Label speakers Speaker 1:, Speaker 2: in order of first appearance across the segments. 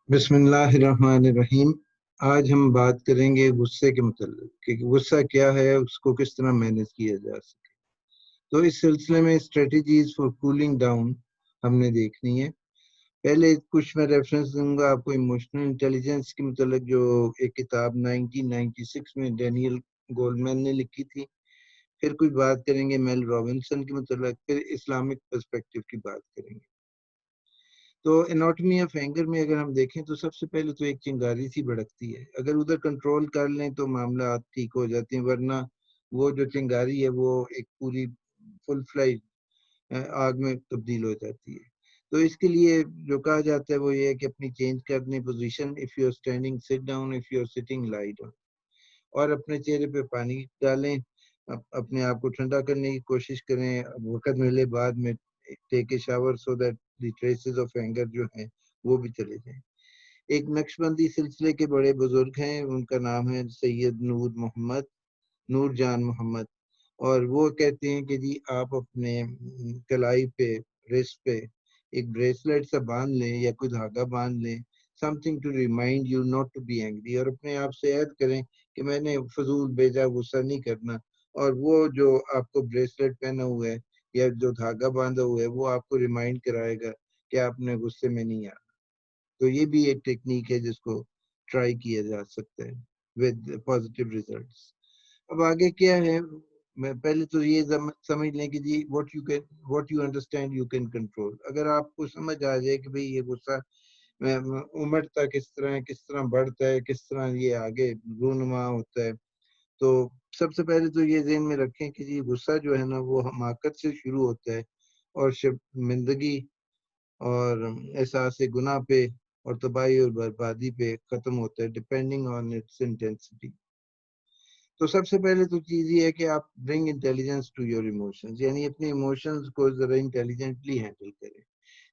Speaker 1: बिस्मिल्लाहिर्रहमानिर्रहीम। आज हम बात करेंगे गुस्से के मतलब कि गुस्सा क्या है, उसको किस तरह मैनेज किया जा सके। तो इस सिलसिले में स्ट्रेटजीज फॉर कूलिंग डाउन हमने देखनी है। पहले कुछ मैं रेफरेंस दूंगा आपको इमोशनल इंटेलिजेंस के मतलब, जो एक किताब 1996 में डैनियल गोल्डमैन ने लिखी थी। फिर कुछ बात करेंगे मेल रॉबिन्सन के मतलब, फिर इस्लामिक पर्सपेक्टिव की बात करेंगे। तो एनाटॉमी ऑफ एंगर में अगर हम देखें तो सबसे पहले तो एक चिंगारी सी भड़कती है, अगर उधर कंट्रोल कर लें तो मामला ठीक हो जाते हैं, वरना वो जो चिंगारी है वो एक पूरी फुल फ्लाइट आग में तब्दील हो जाती है। तो इसके लिए जो कहा जाता है वो ये है कि अपनी चेंज करनी position, if you are standing sit down, if you are sitting lie down, और अपने चेहरे पे पानी डालें। अपने आप को ठंडा करने की कोशिश करें, वक्त मिले बाद में take a shower so that the traces of anger जो हैं वो भी चले जाएं। एक नक्शबंदी सिलसिले के बड़े बुजुर्ग हैं, उनका नाम है सैयद नूर जान मोहम्मद। और वो कहते हैं कि जी आप अपने कलाई पे, रिस्ट पे एक ब्रेसलेट सा बांध लें या कोई धागा बांध लें, something to remind you not to be angry, और अपने आप से ऐद करें कि मैंने फजूल बेजा गुस्सा नहीं करना। और वो जो आपको ब्रेसलेट पहना हुआ है या जो धागा बांधा हुआ है वो आपको रिमाइंड कराएगा कि आपने गुस्से में नहीं आना। तो ये भी एक टेक्निक है जिसको ट्राई किया जा सकता है विद पॉजिटिव रिजल्ट्स। अब आगे क्या है, मैं पहले तो ये समझ लें कि जी what you understand you can control. अगर आपको समझ आ जाए कि भाई ये गुस्सा उमड़ता किस तरह है, किस तरह बढ़ता है, किस तरह ये आगे रूनुमा होता है, तो सबसे पहले तो ये ज़हन में रखें कि जी गुस्सा जो है ना वो हमाकत से शुरू होता है और शर्मिंदगी और एहसास गुनाह पे और तबाही और बर्बादी पे ख़त्म होता है, डिपेंडिंग ऑन इट्स इंटेंसिटी। तो सबसे पहले तो चीज़ ये है कि आप bring intelligence to your emotions, यानी अपने इमोशंस को ज़रा इंटेलिजेंटली हैंडल करें।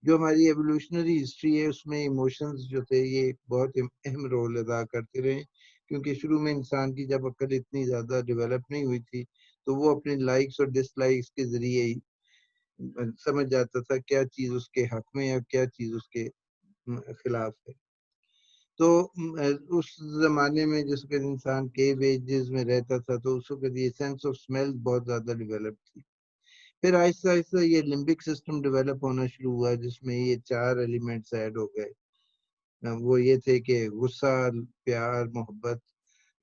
Speaker 1: जो हमारी एवोल्यूशनरी हिस्ट्री है उसमें इमोशंस जो थे ये बहुत अहम रोल अदा करते रहे, क्योंकि शुरू में इंसान की जब अक्ल इतनी ज़्यादा डेवलप नहीं हुई थी तो वो अपने लाइक्स और डिसलाइक्स के ज़रिए ही समझ जाता था क्या चीज़ उसके हक में है और क्या चीज़ उसके खिलाफ है। तो उस ज़माने में जिस वक़्त इंसान केव एजेस में रहता था तो उस वक़्त ये सेंस ऑफ स्मेल बहुत ज़्यादा डेवलप थी। फिर आहिस्ता-आहिस्ता ये लिम्बिक सिस्टम डेवलप होना शुरू हुआ जिसमें ये 4 एलिमेंट्स ऐड हो गए। वो ये थे कि गुस्सा, प्यार, मोहब्बत,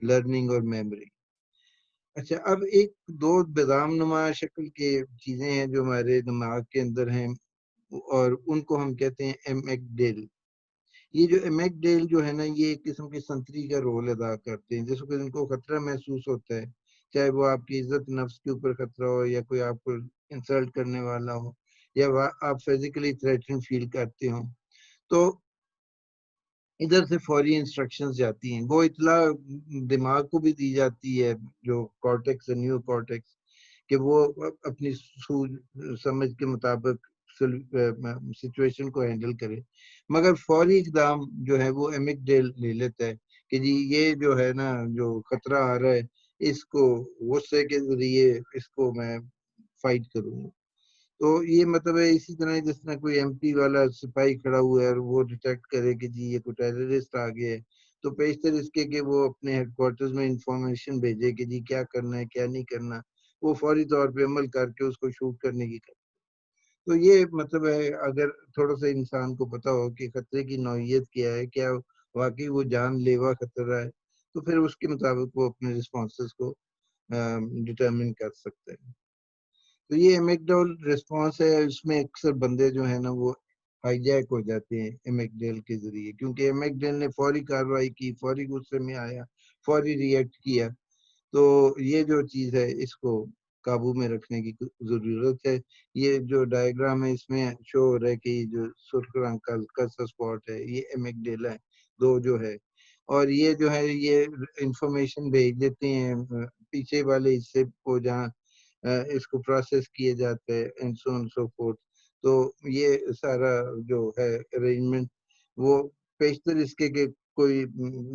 Speaker 1: लर्निंग और मेमोरी। अच्छा, अब एक 2 बादाम-नुमा शक्ल के चीज़ें हैं जो हमारे दिमाग के अंदर हैं और उनको हम कहते हैं एमिगडाल। ये जो एमिगडाल जो है ना ये एक किस्म की संतरी का रोल अदा करते हैं, जिसको इनको खतरा महसूस होता है, चाहे वो आपकी इज्जत नफ्स के ऊपर खतरा हो या कोई आपको इंसल्ट करने वाला हो या आप फिजिकली थ्रेटन फील करते हो, तो इधर से फौरी इंस्ट्रक्शंस जाती हैं। वो इतला दिमाग को भी दी जाती है, जो कॉर्टेक्स है, न्यू कॉर्टेक्स, कि वो अपनी सूझ समझ के मुताबिक सिचुएशन को हैंडल करे। मगर फौरी इकदाम जो है वो एमिगडाल ले लेता है कि जी ये जो है ना जो खतरा आ रहा है इसको गुस्से के जरिए इसको मैं फाइट करूंगा। तो ये मतलब है इसी तरह जिस तरह कोई एमपी वाला सिपाही खड़ा हुआ है और वो डिटेक्ट करे कि जी ये कोई टेररिस्ट आ गए, तो पेशतर इसके कि वो अपने हेडक्वार्टर्स में इंफॉर्मेशन भेजे कि जी क्या करना है क्या नहीं करना, वो फौरी तौर पे अमल करके उसको शूट करने की करे। तो ये मतलब है अगर थोड़ा सा इंसान को पता हो कि खतरे की नौइयत क्या है, क्या वाकई वो जानलेवा खतरा है, तो फिर उसके मुताबिक वो अपने रिस्पॉन्सेस को डिटरमिन कर सकते हैं। तो ये एमिगडाल रिस्पॉन्स है, इसमें अक्सर बंदे जो है ना वो हाईजैक हो जाते हैं एमिगडाल के जरिए, क्योंकि एमिगडाल ने फौरी कार्रवाई की, फौरी गुस्से में आया, फौरी रिएक्ट किया। तो ये जो चीज़ है इसको काबू में रखने की जरूरत है। ये जो डायग्राम है इसमें शो हो रहा है कि जो सुर्ख रंग का हल्का सा स्पॉट है ये एमिगडाला है, दो जो है, और ये जो है ये इंफॉर्मेशन भेज देते हैं पीछे वाले हिस्से को जहाँ इसको प्रोसेस किए जाते हैं and so on so fourth. तो ये सारा जो है अरेंजमेंट वो पेशतर इसके के कोई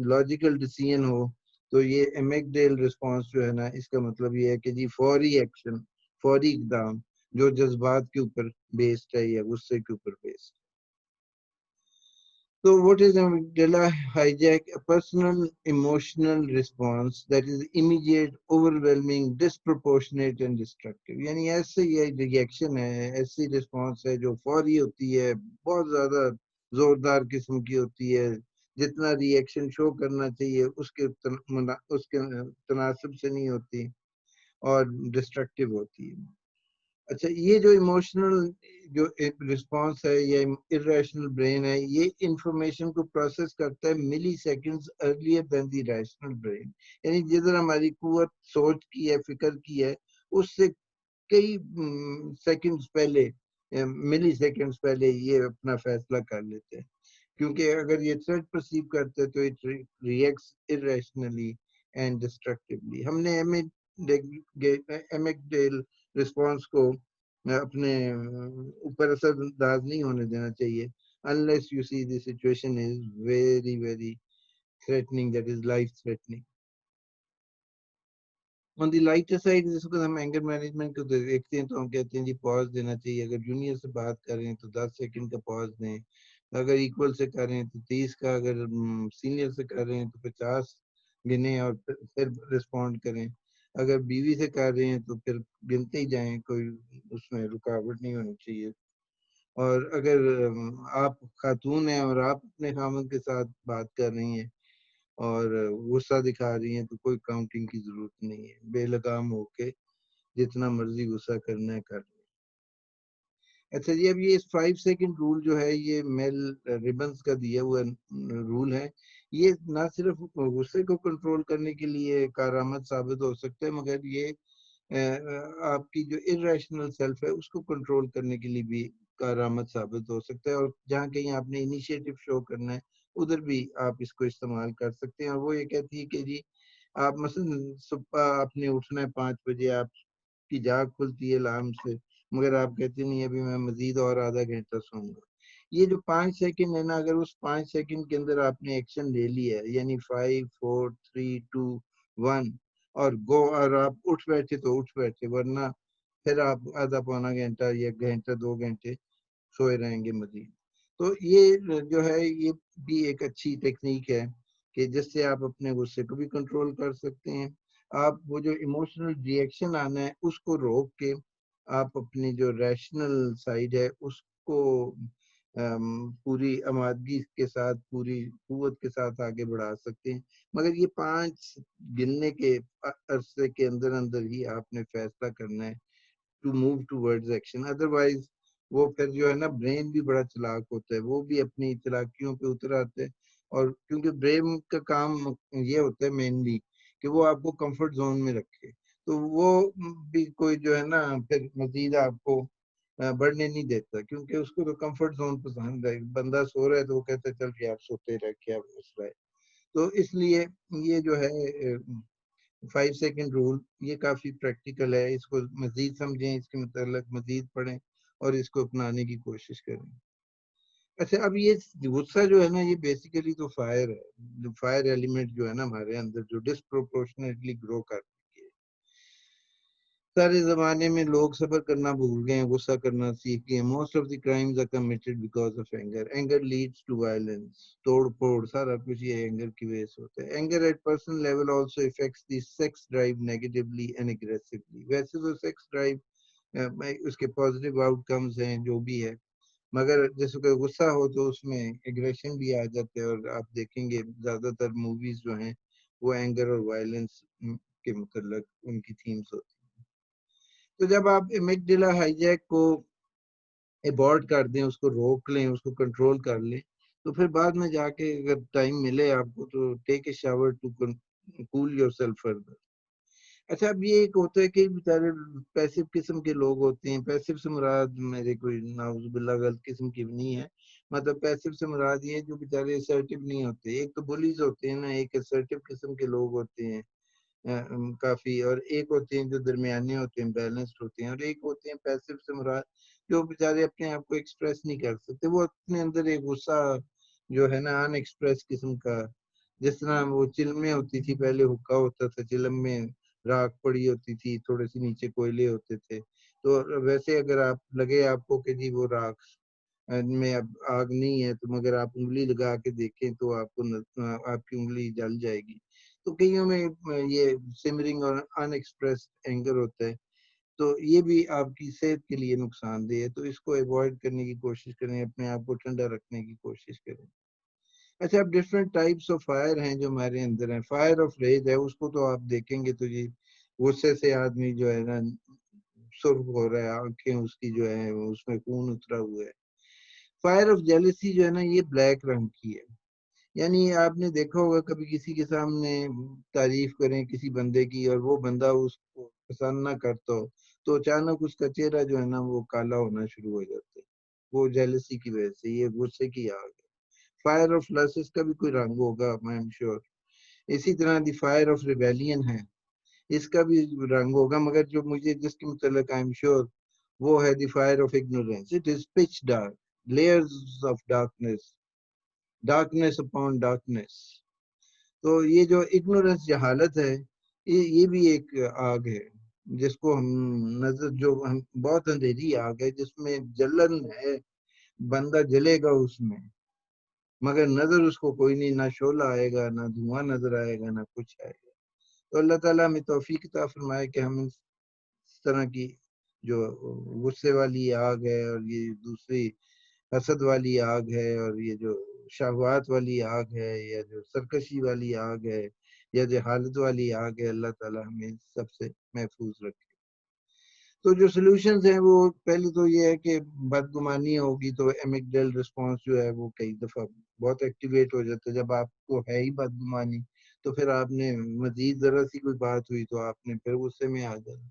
Speaker 1: लॉजिकल डिसीजन हो, तो ये एमिगडाल रिस्पॉन्स जो है ना इसका मतलब ये है कि जी फौरी एक्शन, फौरी इकदाम जो जज्बात के ऊपर बेस्ड है या गुस्से के ऊपर based. So what is amygdala hijack? A personal emotional response that is immediate, overwhelming, disproportionate and destructive. यानी ऐसे ये रिएक्शन है, ऐसी रिस्पॉन्स है जो फौरी होती है, बहुत ज्यादा जोरदार किस्म की होती है, जितना रिएक्शन शो करना चाहिए उसके तनासब से नहीं होती और डिस्ट्रक्टिव होती है. अच्छा, ये जो इमोशनल जो रिस्पॉन्स है, ये इरेशनल ब्रेन है, ये इंफॉर्मेशन को प्रोसेस करता है milliseconds earlier than the rational brain. यानी जिधर हमारी कुव्वत सोच की है, फिक्र की है, उससे कई सेकंड्स पहले, मिली सेकेंड्स पहले ये अपना फैसला कर लेते हैं. क्योंकि अगर ये थ्रेट परसीव करते हैं तो it reacts irrationally and destructively. हमने एमिगडेल रिस्पॉन्स को अपने ऊपर असरअंदाज नहीं होने देना चाहिए, unless you see the situation is very very threatening, that is life threatening. On the lighter side, जिसको हम एंगर मैनेजमेंट को देखते हैं तो हम कहते हैं जी पॉज देना चाहिए. अगर जूनियर से बात कर रहे हैं तो 10 सेकंड का पॉज दें. अगर इक्वल से कर रहे हैं तो 30 का, अगर सीनियर से कर रहे हैं तो 50 गिने और फिर रिस्पॉन्ड करें. अगर बीवी से कर रहे हैं तो फिर गिनते ही जाएं, कोई उसमें रुकावट नहीं होनी चाहिए. और अगर आप खातून हैं और आप अपने खामद के साथ बात कर रही हैं और गुस्सा दिखा रही हैं तो कोई काउंटिंग की जरूरत नहीं है. बेलगाम होके जितना मर्जी गुस्सा करना है कर लें. अच्छा जी, अब ये 5 सेकंड रूल जो है, ये मेल रिबन्स का दिया हुआ रूल है. ये ना सिर्फ गुस्से को कंट्रोल करने के लिए कारआमद साबित हो सकता है, मगर ये आपकी जो इरेशनल सेल्फ है उसको कंट्रोल करने के लिए भी कारआमद साबित हो सकता है. और जहाँ कहीं आपने इनिशिएटिव शो करना है उधर भी आप इसको इस्तेमाल कर सकते हैं. और वो ये कहती है कि जी आप मसलन सुबह आपने उठना है 5 बजे, आपकी जाग खुलती है अलार्म से, मगर आप कहते नहीं अभी मैं मजीद और आधा घंटा सोऊंगा. ये जो 5 सेकंड है ना, अगर उस 5 सेकंड के अंदर आपने एक्शन ले लिया है, यानी 5 4 3 2 1 और गो, और आप उठ बैठे तो उठ बैठे, वरना फिर आप आधा पौना घंटा या घंटा 2 घंटे सोए रहेंगे मजीद. तो ये जो है ये भी एक अच्छी टेक्निक है कि जिससे आप अपने गुस्से को भी कंट्रोल कर सकते हैं. आप वो जो इमोशनल रिएक्शन आना है उसको रोक के आप अपनी जो रैशनल साइड है उसको पूरी आमादगी के साथ, पूरी कुव्वत के साथ आगे बढ़ा सकते हैं. मगर ये 5 गिनने के अरसे के अंदर अंदर ही आपने फैसला करना है to move towards action. Otherwise वो फिर जो है ना, ब्रेन भी बड़ा चालाक होता है, वो भी अपनी चालाकियों पे उतर आते हैं. और क्योंकि ब्रेन का काम ये होता है मेनली कि वो आपको कंफर्ट जोन में रखे, तो वो भी कोई जो है ना फिर मजीद आपको बढ़ने नहीं देता, क्योंकि उसको तो कंफर्ट जोन पसंद है. बंदा सो रहा है तो वो कहता है चल यार सोते रह, क्या मसला है. तो इसलिए ये जो है 5 सेकंड रूल ये काफी प्रैक्टिकल है. इसको मजीद समझें, इसके मतलब मजीद पढ़ें और इसको अपनाने की कोशिश करें. अच्छा, अब ये गुस्सा जो है ना, ये बेसिकली तो फायर है. जो फायर एलिमेंट जो है ना हमारे अंदर, जो डिस्प्रोपोर्शनेटली ग्रो कर रही है. सारे जमाने में लोग सब्र करना भूल गए हैं, गुस्सा करना सीख गए. Most of the crimes are committed because of anger. Anger leads to violence. तोड़ फोड़ सारा कुछ ये एंगर की वजह से होता है. Anger eight personal level also effects the sex drive negatively and aggressively. वैसे तो सेक्स ड्राइव उसके पॉजिटिव आउटकम्स हैं जो भी है, मगर जैसे कोई गुस्सा हो तो उसमें एग्रेशन भी आ जाते हैं. और आप देखेंगे ज्यादातर मूवीज जो हैं वो एंगर और वायलेंस के मतलब उनकी थीम्स होती हैं. तो जब आप एमिगडाला हाईजैक को अबॉर्ट कर दें, उसको रोक लें, उसको कंट्रोल कर लें, तो फिर बाद में जाके अगर टाइम मिले आपको तो take a shower to cool yourself further. अच्छा, अब ये एक होता है कि बेचारे पैसिव किस्म के लोग होते हैं. पैसिव से मुराद मेरे कोई नाउजुबिल्लाह गलत किस्म की नहीं है. मतलब पैसिव से मुराद ये जो बेचारे असर्टिव नहीं होते. एक तो बुलीज होते हैं ना, एक असर्टिव किस्म के लोग होते हैं काफी, और एक होते हैं जो दरमियाने होते हैं, बैलेंस्ड होते हैं, और एक होते हैं पैसिव से मुराद जो बेचारे अपने आप को एक्सप्रेस नहीं कर सकते. वो अपने अंदर एक गुस्सा जो है ना अनएक्सप्रेस किस्म का, जिस तरह वो चिलमें होती थी, पहले हुक्का होता था, चिलम में राख पड़ी होती थी, थोड़े से नीचे कोयले होते थे, तो वैसे अगर आप लगे आपको कि जी वो राख میں اب آگ نہیں ہے، تو مگر آپ انگلی لگا کے دیکھیں تو آپ کو آپ کی انگلی جل جائے گی. تو کئیوں میں یہ سمرنگ اور ان ایکسپریس اینگر ہوتا ہے، تو یہ بھی آپ کی صحت کے لیے نقصان دہ ہے. تو اس کو ایوائڈ کرنے کی کوشش کریں، اپنے آپ کو ٹھنڈا رکھنے کی کوشش کریں. اچھا، اب ڈفرینٹ ٹائپس آف فائر ہیں جو ہمارے اندر ہیں. فائر آف ریج ہے، اس کو تو آپ دیکھیں گے تو یہ غصے سے آدمی جو ہے نا سرخ ہو رہا ہے، آنکھیں اس کی جو ہے اس میں خون اترا ہوا ہے. فائر آف جیلسی جو ہے نا یہ بلیک رنگ کی ہے. یعنی آپ نے دیکھا ہوگا کبھی کسی کے سامنے تعریف کریں کسی بندے کی اور وہ بندہ اس کو پسند نہ کرتا ہو، تو اچانک اس کا چہرہ جو ہے نا وہ کالا ہونا شروع ہو جاتا ہے، وہ جیلسی کی وجہ سے. یہ غصے کی آگ ہے. فائر آف لس اس کا بھی کوئی رنگ ہوگا میں ایم شیور. اسی طرح دی فائر آف ریبیلین ہے، اس کا بھی رنگ ہوگا، مگر جو مجھے جس کے متعلق آئی ایم شیور وہ ہے دی fire of ignorance. It is pitch dark layers of darkness, darkness upon darkness. تو یہ جو اگنورینس جہالت ہے، یہ بھی ایک آگ ہے جس کو ہم نظر، جو ہم بہت اندھیری آگ ہے جس میں جلن ہے، بندہ جلے گا اس میں، مگر نظر اس کو کوئی نہیں، نہ شعلہ آئے گا، نہ دھواں نظر آئے گا، نہ کچھ آئے گا. تو اللہ تعالیٰ ہمیں توفیق عطا فرمائے کہ ہم اس طرح کی جو غصے والی آگ ہے، اور یہ دوسری حسد والی آگ ہے، اور یہ جو شہوات والی آگ ہے، یا جو سرکشی والی آگ ہے، یا جہالت والی آگ ہے، اللہ تعالیٰ ہمیں سب سے محفوظ رکھے. تو جو سلوشنز ہیں وہ پہلے تو یہ ہے کہ بدگمانی ہوگی تو ایمگڈل رسپانس جو ہے وہ کئی دفعہ بہت ایکٹیویٹ ہو جاتا ہے. جب آپ کو ہے ہی بدگمانی تو پھر آپ نے مزید ذرا سی کوئی بات ہوئی تو آپ نے پھر غصے میں آ جانا.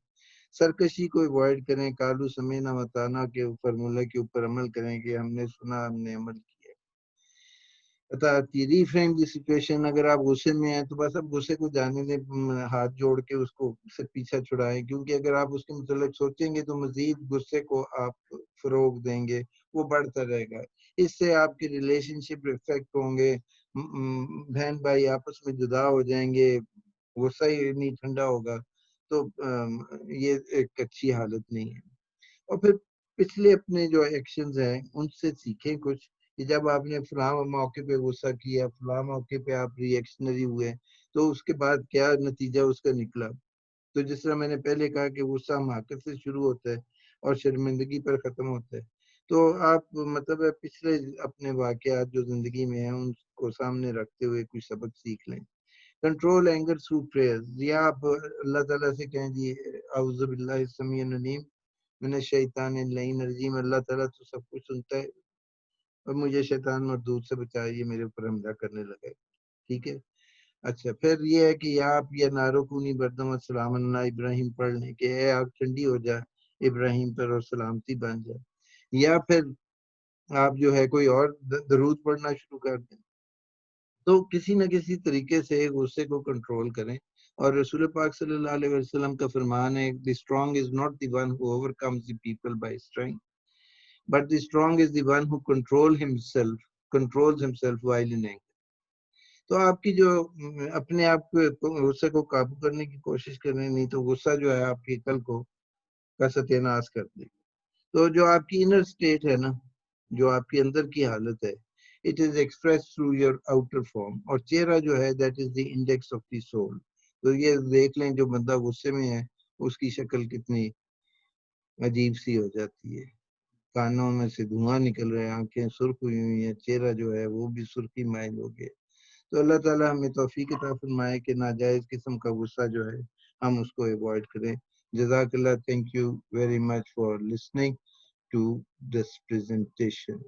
Speaker 1: سرکشی کو اوائڈ کریں، کالو سمینا متانا کے فارمولہ کے اوپر عمل کریں کہ ہم نے سنا، ہم نے عمل کیا. ریفریم دی سچویشن، اگر آپ غصے میں ہیں تو بس اب غصے کو جانے دیں، ہاتھ جوڑ کے اس کو سے پیچھا چھڑائیں، کیونکہ اگر آپ اس کے متعلق سوچیں گے تو مزید غصے کو آپ فروغ دیں گے، وہ بڑھتا رہے گا. اس سے آپ کے ریلیشن شپ افیکٹ ہوں گے، بہن بھائی آپس میں جدا ہو جائیں گے، غصہ ہی نہیں ٹھنڈا ہوگا. تو یہ ایک اچھی حالت نہیں ہے. اور پھر پچھلے اپنے جو ایکشنز ہیں ان سے سیکھیں کچھ، کہ جب آپ نے فلاں موقع پہ غصہ کیا، فلاں موقع پہ آپ ری ایکشنری ہوئے، تو اس کے بعد کیا نتیجہ اس کا نکلا. تو جس طرح میں نے پہلے کہا کہ غصہ حماقت سے شروع ہوتا ہے اور شرمندگی پر ختم ہوتا ہے. تو آپ مطلب پچھلے اپنے واقعات جو زندگی میں ہیں ان کو سامنے رکھتے ہوئے کچھ سبق سیکھ لیں. کنٹرول اینگر تھرو پریئر، یا آپ اللہ تعالیٰ سے کہیں جی اعوذ باللہ السمیع العلیم من الشیطان اللعین الرجیم، اللہ تعالیٰ تو سب کچھ سنتا ہے اور مجھے شیطان مردود سے بچائے، یہ میرے اوپر حملہ کرنے لگے. ٹھیک ہے. اچھا، پھر یہ ہے کہ آپ یہ نارو کونی بردم السلام اللہ ابراہیم پڑھ لیں کہ اے آگ ٹھنڈی ہو جائے ابراہیم پر اور سلامتی بن جائے. یا پھر آپ جو ہے کوئی اور درود پڑھنا شروع کر دیں. تو کسی نہ کسی طریقے سے غصے کو کنٹرول کریں. اور رسول پاک صلی اللہ علیہ وسلم کا فرمان ہے the strong is not the one who overcomes the people by strength, but the strong is the one who controls himself while in anger. تو آپ کی جو اپنے آپ کو غصے کو قابو کرنے کی کوشش کریں، نہیں تو غصہ جو ہے آپ کی عقل کو کا ستیہ ناش کر دے گا. تو جو آپ کی انر اسٹیٹ ہے نا، جو آپ کی اندر کی حالت ہے، it is expressed through your outer form. اور چہرہ جو ہے that is the index of the soul. تو یہ دیکھ لیں جو بندہ غصے میں ہے اس کی شکل کتنی عجیب سی ہو جاتی ہے، کانوں میں سے دھواں نکل رہے ہیں، آنکھیں سرخ ہوئی ہوئی ہیں، چہرہ جو ہے وہ بھی سرخی مائل ہو گیا. تو اللہ تعالیٰ ہمیں توفیق عطا فرمائے کہ ناجائز قسم کا غصہ جو ہے ہم اس کو ایوائڈ کریں. جزاک اللہ. Thank you very much for listening to this presentation.